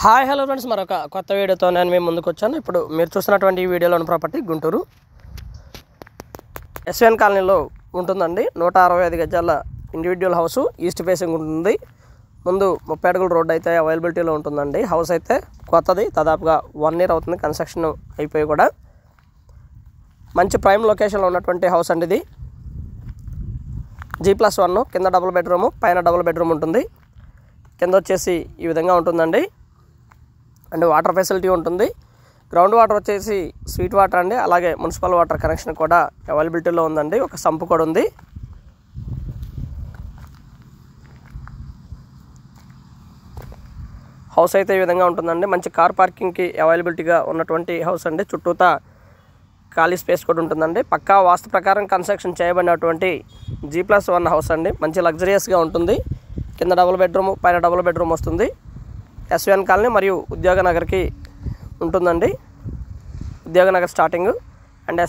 Hi hello friends, మరొక కొత్త వీడియోతో నేను మీ ముందుకు వచ్చాను. ఇప్పుడు మీరు చూస్తున్నటువంటి ఈ వీడియోలోని ప్రాపర్టీ గుంటూరు ఎస్విఎన్ కాలనీలో ఉంటుందండి. 165 గజాల ఇండివిజువల్ హౌస్, ఈస్ట్ ఫేసింగ్ ఉంటుంది. ముందు 30 అడుగుల రోడ్డు అయితే అవైలబిలిటీలో ఉంటుందండి. హౌస్ అయితే కొత్తది, దాదాపుగా 1 ఇయర్ అవుతుంది కన్స్ట్రక్షన్ అయిపోయి కూడా. మంచి ప్రైమ్ లొకేషన్లో ఉన్నటువంటి హౌస్ అండి ఇది. G+1, కింద డబుల్ బెడ్రూము, పైన డబుల్ బెడ్రూమ్ ఉంటుంది. కింద వచ్చేసి ఈ విధంగా ఉంటుందండి. అండ్ వాటర్ ఫెసిలిటీ ఉంటుంది. గ్రౌండ్ వాటర్ వచ్చేసి స్వీట్ వాటర్ అండి, అలాగే మున్సిపల్ వాటర్ కనెక్షన్ కూడా అవైలబిలిటీలో ఉందండి. ఒక సంపు కూడా ఉంది. హౌస్ అయితే ఈ విధంగా ఉంటుందండి. మంచి కార్ పార్కింగ్కి అవైలబిలిటీగా ఉన్నటువంటి హౌస్ అండి. చుట్టూతా ఖాళీ స్పేస్ కూడా ఉంటుందండి. పక్కా వాస్తు ప్రకారం కన్స్ట్రక్షన్ చేయబడినటువంటి G+1 హౌస్ అండి. మంచి లగ్జరియస్గా ఉంటుంది. కింద డబుల్ బెడ్రూమ్, పైన డబుల్ బెడ్రూమ్ వస్తుంది. ఎస్విఎన్ కాలనీ మరియు ఉద్యోగనగర్కి ఉంటుందండి. ఉద్యోగనగర్ స్టార్టింగ్ అండ్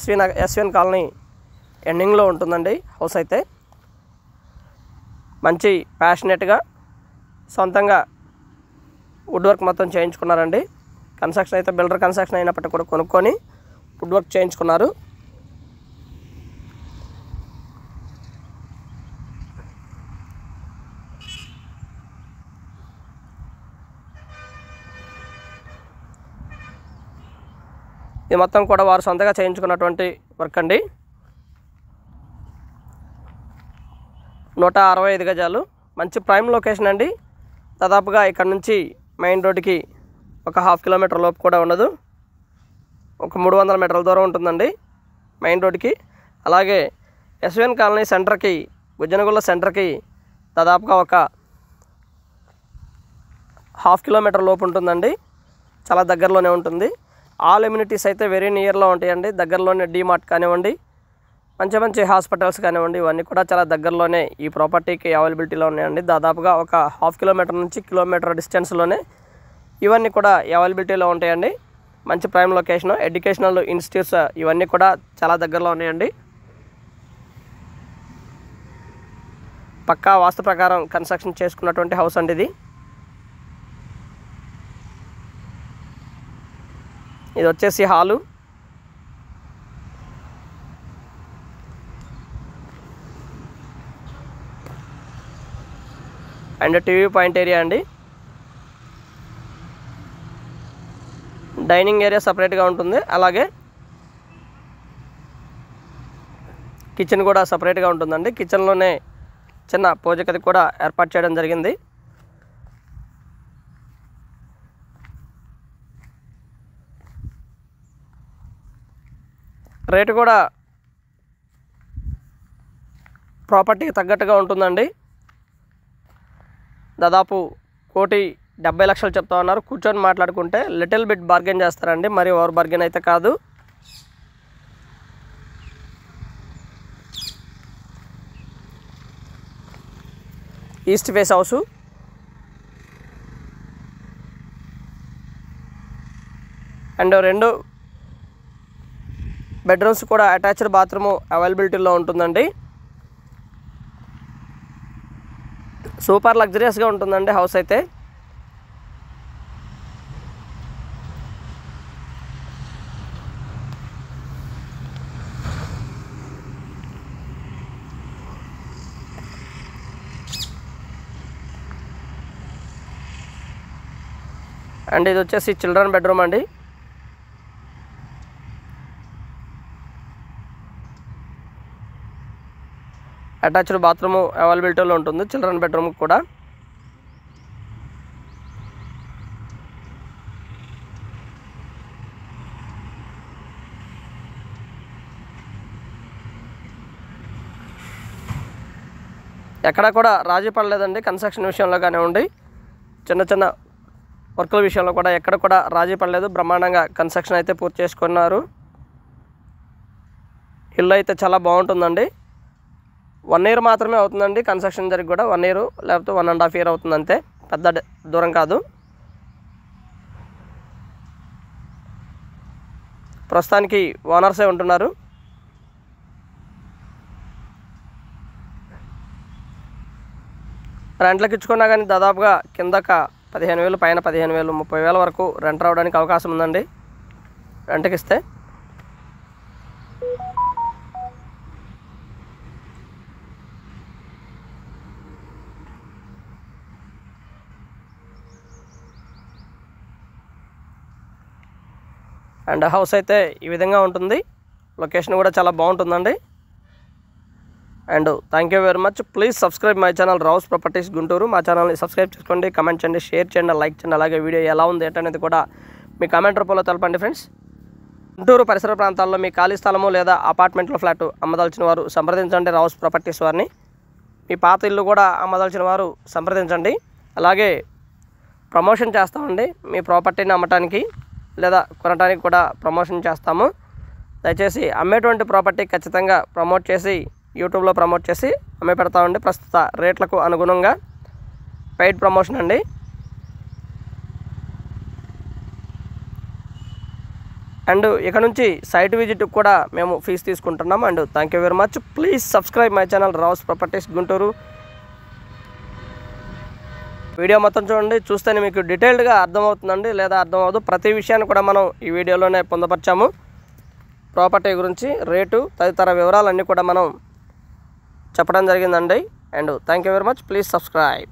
ఎస్విఎన్ కాలనీ ఎండింగ్లో ఉంటుందండి హౌస్ అయితే. మంచి ప్యాషనెట్గా సొంతంగా వుడ్ వర్క్ మొత్తం చేయించుకున్నారండి. కన్స్ట్రక్షన్ అయితే బిల్డర్ కన్స్ట్రక్షన్ అయినప్పటికీ కూడా కొనుక్కొని వుడ్ వర్క్ చేయించుకున్నారు. ఇది మొత్తం కూడా వారు సొంతంగా చేయించుకున్నటువంటి వర్క్ అండి. 165 గజాలు, మంచి ప్రైమ్ లొకేషన్ అండి. దాదాపుగా ఇక్కడ నుంచి మెయిన్ రోడ్డుకి ఒక 1/2 కిలోమీటర్ లోపు కూడా ఉండదు. ఒక 300 మీటర్ల దూరం ఉంటుందండి మెయిన్ రోడ్డుకి. అలాగే ఎస్విఎన్ కాలనీ సెంటర్కి, గుజ్జనగుళ్ళ సెంటర్కి దాదాపుగా ఒక 1/2 కిలోమీటర్ లోపు ఉంటుందండి. చాలా దగ్గరలోనే ఉంటుంది. ఆల్ ఎమ్యూనిటీస్ అయితే వెరీ నియర్లో ఉంటాయండి. దగ్గరలోనే డీమార్ట్ కానివ్వండి, మంచి మంచి హాస్పిటల్స్ కానివ్వండి, ఇవన్నీ కూడా చాలా దగ్గరలోనే ఈ ప్రాపర్టీకి అవైలబిలిటీలో ఉన్నాయండి. దాదాపుగా ఒక 1/2 కిలోమీటర్ నుంచి కిలోమీటర్ డిస్టెన్స్లోనే ఇవన్నీ కూడా అవైలబిలిటీలో ఉంటాయండి. మంచి ప్రైమ్ లొకేషన్, ఎడ్యుకేషనల్ ఇన్స్టిట్యూట్స్ ఇవన్నీ కూడా చాలా దగ్గరలో ఉన్నాయండి. పక్కా వాస్తు ప్రకారం కన్స్ట్రక్షన్ చేసుకున్నటువంటి హౌస్ అండి ఇది. ఇది వచ్చేసి hall. And TV point area అండి. డైనింగ్ ఏరియా సపరేట్గా ఉంటుంది. అలాగే కిచెన్ కూడా సపరేట్గా ఉంటుందండి. కిచెన్లోనే చిన్న పూజ గది కూడా ఏర్పాటు చేయడం జరిగింది. రేటు కూడా ప్రాపర్టీకి తగ్గట్టుగా ఉంటుందండి. దాదాపు 1,70,00,000 చెప్తా ఉన్నారు. కూర్చొని మాట్లాడుకుంటే లిటిల్ బిట్ బార్గెన్ చేస్తారండి, మరి ఓవర్ బార్గెన్ అయితే కాదు. East face house. And 2 bedrooms కూడా అటాచ్డ్ బాత్రూము అవైలబిలిటీలో ఉంటుందండి. సూపర్ లగ్జరియస్గా ఉంటుందండి హౌస్ అయితే. అండ్ ఇది వచ్చేసి చిల్డ్రన్ బెడ్రూమ్ అండి. అటాచ్డ్ బాత్రూము అవైలబిలిటీలో ఉంటుంది చిల్డ్రన్ బెడ్రూమ్ కూడా. ఎక్కడా కూడా రాజీ పడలేదండి కన్స్ట్రక్షన్ విషయంలో కానివ్వండి, చిన్న చిన్న వర్కుల విషయంలో కూడా ఎక్కడ కూడా రాజీ పడలేదు. బ్రహ్మాండంగా కన్స్ట్రక్షన్ అయితే పూర్తి చేసుకున్నారు. ఇల్లు అయితే చాలా బాగుంటుందండి. 1 ఇయర్ మాత్రమే అవుతుందండి కన్స్ట్రక్షన్ జరిగి కూడా. 1 ఇయర్ లేకపోతే 1.5 ఇయర్ అవుతుంది అంతే, పెద్ద దూరం కాదు. ప్రస్తుతానికి ఓనర్సే ఉంటున్నారు. రెంట్లకు ఇచ్చుకున్నా కానీ దాదాపుగా కిందక 15,000 పైన 15,000 30,000 వరకు రెంట్ రావడానికి అవకాశం ఉందండి రెంట్కి ఇస్తే. అండ్ హౌస్ అయితే ఈ విధంగా ఉంటుంది. లొకేషన్ కూడా చాలా బాగుంటుందండి. And thank you very much. Please subscribe my channel Rao's properties Guntur. మా ఛానల్ని సబ్స్క్రైబ్ చేసుకోండి, కమెంట్ చేయండి, షేర్ చేయండి, లైక్ చేయండి. అలాగే వీడియో ఎలా ఉంది ఏంటనేది కూడా మీ కామెంట్ రూపంలో తెలపండి ఫ్రెండ్స్. గుంటూరు పరిసర ప్రాంతాల్లో మీ ఖాళీ స్థలము లేదా అపార్ట్మెంట్లో ఫ్లాట్ అమ్మదలిచిన వారు సంప్రదించండి రావుస్ ప్రాపర్టీస్ వారిని. మీ పాత ఇల్లు కూడా అమ్మదలిచిన వారు సంప్రదించండి. అలాగే ప్రమోషన్ చేస్తామండి మీ ప్రాపర్టీని అమ్మటానికి లేదా కొనడానికి కూడా ప్రమోషన్ చేస్తాము. దయచేసి అమ్మేటువంటి ప్రాపర్టీ ఖచ్చితంగా ప్రమోట్ చేసి యూట్యూబ్లో ప్రమోట్ చేసి అమ్మే పెడతామండి ప్రస్తుత రేట్లకు అనుగుణంగా. పెయిడ్ ప్రమోషన్ అండి. అండ్ ఇక నుంచి సైట్ విజిట్కి కూడా మేము ఫీజు తీసుకుంటున్నాం. And thank you very much. Please subscribe my channel Rao's properties Guntur. Video మొత్తం చూడండి, చూస్తేనే మీకు డీటెయిల్డ్గా అర్థమవుతుందండి లేదా అర్థమవుదు. ప్రతి విషయాన్ని కూడా మనం ఈ వీడియోలోనే పొందపరిచాము. ప్రాపర్టీ గురించి రేటు తదితర వివరాలన్నీ కూడా మనం చెప్పడం జరిగిందండి. And thank you very much. Please subscribe.